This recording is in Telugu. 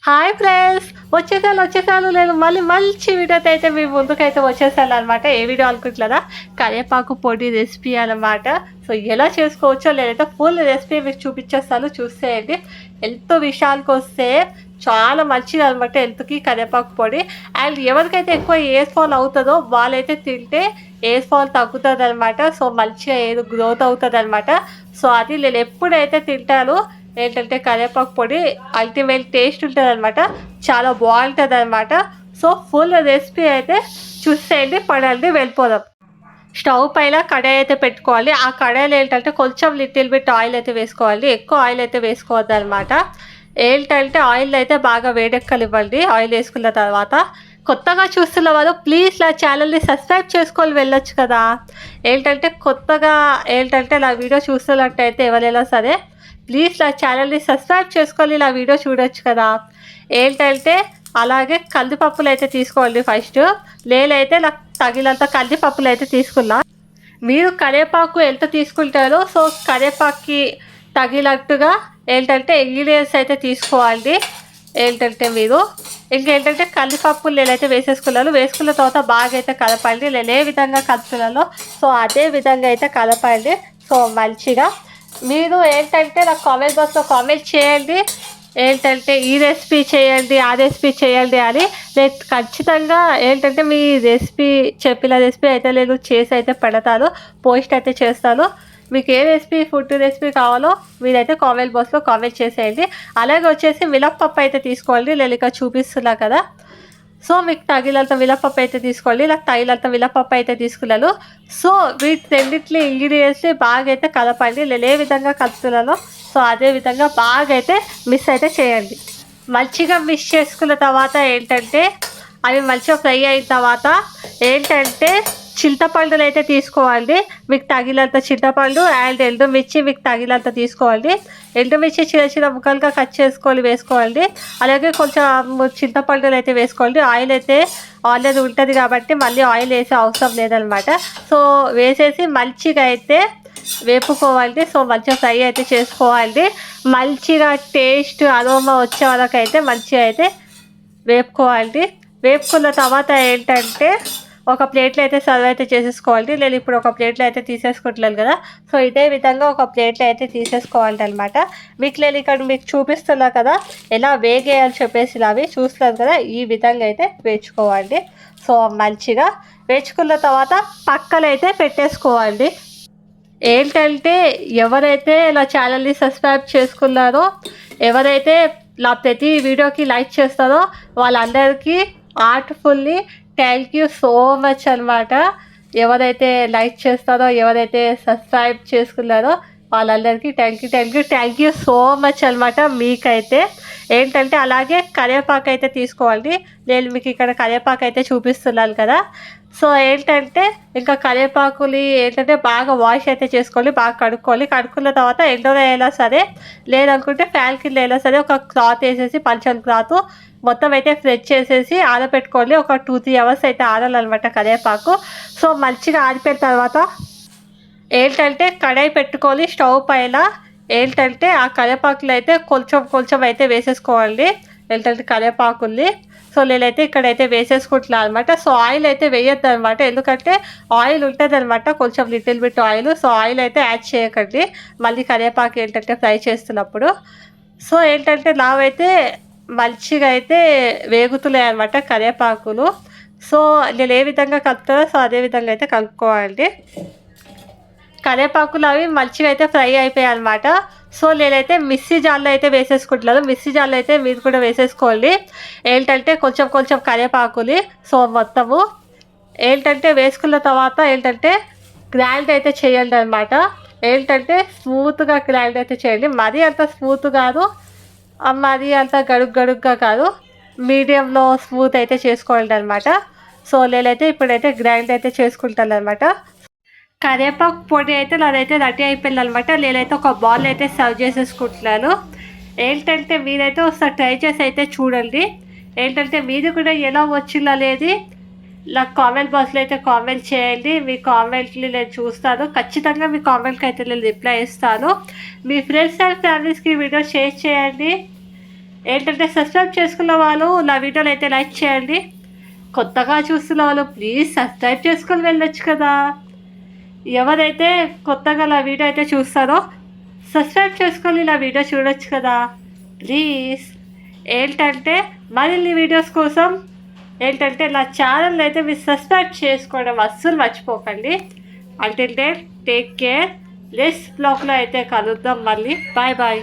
హాయ్ ఫ్రెండ్స్, వచ్చేసాను నేను మళ్ళీ మంచి వీడియోతో అయితే మీ ముందుకైతే వచ్చేసాను అనమాట. ఏ వీడియో అనుకుంటున్నారా? కరివేపాకు పొడి రెసిపీ అనమాట. సో ఎలా చేసుకోవచ్చో లేదైతే ఫుల్ రెసిపీ మీకు చూపించేస్తాను, చూసేయండి. హెల్త్ విషయానికి వస్తే చాలా మంచిది అనమాట హెల్త్కి కరివేపాకు పొడి. అండ్ ఎవరికైతే ఎక్కువ హెయిర్ ఫాల్ అవుతుందో వాళ్ళైతే తింటే హెయిర్ ఫాల్ తగ్గుతుంది అనమాట. సో మంచిగా హెయిర్ గ్రోత్ అవుతుంది అనమాట. సో అది నేను ఎప్పుడైతే తింటానో ఏంటంటే కరివేపాకు పొడి అల్టిమేట్ టేస్ట్ ఉంటుంది అనమాట, చాలా బాగుంటుంది అనమాట. సో ఫుల్ రెసిపీ అయితే చూసేయండి, పడండి, వెళ్ళిపోదాం. స్టవ్ పైన కడాయి అయితే పెట్టుకోవాలి. ఆ కడాయిలో ఏంటంటే కొంచెం లిటిల్ బిట్ ఆయిల్ అయితే వేసుకోవాలి, ఎక్కువ ఆయిల్ అయితే వేసుకోవద్దు అనమాట. ఏంటంటే ఆయిల్ అయితే బాగా వేడెక్కనివ్వండి. ఆయిల్ వేసుకున్న తర్వాత కొత్తగా చూస్తున్న వాళ్ళు ప్లీజ్ నా ఛానల్ని సబ్స్క్రైబ్ చేసుకొని వెళ్ళొచ్చు కదా. ఏంటంటే కొత్తగా ఏంటంటే నా వీడియో చూస్తున్నట్టయితే ఎవరైనా సరే ప్లీజ్ నా ఛానల్ని సబ్స్క్రైబ్ చేసుకొని నా వీడియో చూడొచ్చు కదా. ఏంటంటే అలాగే కందిపప్పులు అయితే తీసుకోండి ఫస్ట్. నేనైతే నాకు తగినంత కందిపప్పులు అయితే తీసుకున్నా. మీరు కరివేపాకు ఎంత తీసుకుంటారో సో కరివేపాకుకి తగినట్టుగా ఏంటంటే ఇంగ్రీడియంట్స్ అయితే తీసుకోవాలి. ఏంటంటే మీరు ఇంకేంటంటే కందిపప్పులు నేనైతే వేసేసుకున్నాను. వేసుకున్న తర్వాత బాగా అయితే కలపండి. నేను ఏ విధంగా కలుపుతున్నానో సో అదే విధంగా అయితే కలపండి. సో మంచిగా మీరు ఏంటంటే నాకు కామెంట్ బాక్స్లో కామెంట్ చేయండి, ఏంటంటే ఈ రెసిపీ చేయండి, ఆ రెసిపీ చేయండి అని. నేను ఖచ్చితంగా ఏంటంటే మీ రెసిపీ చెప్పిన రెసిపీ అయితే నేను చేసి అయితే పెడతాను, పోస్ట్ అయితే చేస్తాను. మీకు ఏ రెసిపీ ఫుడ్ రెసిపీ కావాలో మీరైతే కామెంట్ బాక్స్లో కామెంట్ చేసేయండి. అలాగే వచ్చేసి మినప్పప్పు అయితే తీసుకోండి, నేను ఇక్కడ చూపిస్తున్నా కదా. సో మీకు తగినంత మినప్పప్పు అయితే తీసుకోండి, నాకు తగినంత మినప్పప్పు అయితే తీసుకున్నాను. సో వీటి రెండింటిని ఇంగ్రీడియంట్స్ని బాగా అయితే కలపండి. నేను ఏ విధంగా కలుపుతున్నానో సో అదే విధంగా బాగా అయితే మిక్స్ అయితే చేయండి. మంచిగా మిక్స్ చేసుకున్న తర్వాత ఏంటంటే అవి మంచిగా ఫ్రై అయిన తర్వాత ఏంటంటే చింతపండులు అయితే తీసుకోవాలి. మీకు తగినంత చింతపండు అండ్ ఎండుమిర్చి మీకు తగినంత తీసుకోవాలి. ఎండుమిర్చి చిన్న చిన్న ముక్కలుగా కట్ చేసుకొని వేసుకోవాలి. అలాగే కొంచెం చింతపండులు అయితే వేసుకోవాలి. ఆయిల్ అయితే ఆల్రెడీ ఉంటుంది కాబట్టి మళ్ళీ ఆయిల్ వేసే అవసరం లేదనమాట. సో వేసేసి మంచిగా అయితే వేపుకోవాలి. సో మంచిగా ఫ్రై అయితే చేసుకోవాలి. మంచిగా టేస్ట్ అరోమా వచ్చే వరకు అయితే మంచిగా అయితే వేపుకోవాలి. వేపుకున్న తర్వాత ఏంటంటే ఒక ప్లేట్లో అయితే సర్వ్ అయితే చేసేసుకోవాలి. నేను ఇప్పుడు ఒక ప్లేట్లో అయితే తీసేసుకుంటున్నాను కదా. సో ఇదే విధంగా ఒక ప్లేట్లో అయితే తీసేసుకోవాలి అనమాట. మీకు నేను ఇక్కడ మీకు చూపిస్తున్నా కదా ఎలా వేగేయాలని చెప్పేసి అవి చూస్తున్నారు కదా, ఈ విధంగా అయితే వేచుకోవాలి. సో మంచిగా వేచుకున్న తర్వాత పక్కన అయితే పెట్టేసుకోవాలి. ఏంటంటే ఎవరైతే నా ఛానల్ని సబ్స్క్రైబ్ చేసుకున్నారో, ఎవరైతే నా ప్రతి వీడియోకి లైక్ చేస్తారో వాళ్ళందరికీ heartfully thank you so much అనమాట. ఎవరైతే లైక్ చేస్తారో, ఎవరైతే సబ్స్క్రైబ్ చేసుకున్నారో వాళ్ళందరికీ థ్యాంక్ యూ సో మచ్ అనమాట. మీకైతే ఏంటంటే అలాగే కరివేపాకు అయితే తీసుకోవాలి. నేను మీకు ఇక్కడ కరివేపాకు అయితే చూపిస్తున్నాను కదా. సో ఏంటంటే ఇంకా కరివేపాకుని ఏంటంటే బాగా వాష్ అయితే చేసుకోవాలి, బాగా కడుక్కోవాలి. కడుక్కున్న తర్వాత ఎండలో అయినా సరే లేదనుకుంటే ఫ్యాన్ కింద అయినా సరే ఒక క్లాత్ వేసేసి పంచన్ క్లాత్ మొత్తం అయితే ఫ్రెష్ చేసేసి ఆరబెట్టుకోవాలి. ఒక 2-3 అవర్స్ అయితే ఆరాలన్నమాట కరివేపాకు. సో మంచిగా ఆరిపోయిన తర్వాత ఏంటంటే కడాయి పెట్టుకొని స్టవ్ పైన ఏంటంటే ఆ కరివేపాకులు అయితే కొంచెం అయితే వేసేసుకోవాలి. ఏంటంటే కరివేపాకుల్ని సో నేనైతే ఇక్కడైతే వేసేసుకుంటున్నాను అనమాట. సో ఆయిల్ అయితే వేయొద్దు అనమాట, ఎందుకంటే ఆయిల్ ఉంటుంది అనమాట, కొంచెం little bit oil. So oil అయితే యాడ్ చేయకండి మళ్ళీ కరివేపాకు ఏంటంటే ఫ్రై చేస్తున్నప్పుడు. సో ఏంటంటే నావైతే మంచిగా అయితే వేగుతున్నాయి అనమాట కరివేపాకులు. సో నేను ఏ విధంగా కలుపుతానో సో అదే విధంగా అయితే కలుపుకోవాలి. కరివేపాకులు అవి మంచిగా అయితే ఫ్రై అయిపోయాయి అనమాట. సో నేనైతే మిక్సీ జార్లో అయితే వేసేసుకుంటున్నాను. మిక్సీ జార్లో అయితే మీరు కూడా వేసేసుకోండి. ఏంటంటే కొంచెం కరివేపాకుని సో మొత్తము ఏంటంటే వేసుకున్న తర్వాత ఏంటంటే గ్రైండ్ అయితే చేయండి అనమాట. ఏంటంటే స్మూత్గా గ్రైండ్ అయితే చేయండి. మరీ అంత స్మూత్ కాదు, మరీ అంత గడుగ్గా కాదు, మీడియంలో స్మూత్ అయితే చేసుకోండి అనమాట. సో నేనైతే ఇప్పుడైతే గ్రైండ్ అయితే చేసుకుంటాను అనమాట. కరివేపాకు పొడి అయితే నాదైతే రెడీ అయిపోయింది అనమాట. నేనైతే ఒక బౌల్ అయితే సర్వ్ చేసేసుకుంటున్నాను. ఏంటంటే మీరైతే ఒకసారి ట్రై చేసి అయితే చూడండి. ఏంటంటే మీరు కూడా ఎలా వచ్చిందో అనేది నాకు కామెంట్ బాక్స్లో అయితే కామెంట్ చేయండి. మీ కామెంట్ని నేను చూస్తాను, ఖచ్చితంగా మీ కామెంట్కి అయితే నేను రిప్లై ఇస్తాను. మీ ఫ్రెండ్స్ అండ్ ఫ్యామిలీస్కి వీడియో షేర్ చేయండి. ఏంటంటే సబ్స్క్రైబ్ చేసుకున్న వాళ్ళు నా వీడియోని అయితే లైక్ చేయండి. కొత్తగా చూస్తున్న వాళ్ళు ప్లీజ్ సబ్స్క్రైబ్ చేసుకొని వెళ్ళొచ్చు కదా. ఎవరైతే కొత్తగా నా వీడియో అయితే చూస్తారో సబ్స్క్రైబ్ చేసుకొని నా వీడియో చూడొచ్చు కదా ప్లీజ్. ఏంటంటే మరిన్ని వీడియోస్ కోసం ఏంటంటే నా ఛానల్ అయితే మీరు సబ్స్క్రైబ్ చేసుకోవడం అస్సలు మర్చిపోకండి. అంటే టేక్ కేర్. నెక్స్ట్ బ్లాగ్లో అయితే కలుద్దాం మళ్ళీ. Bye bye.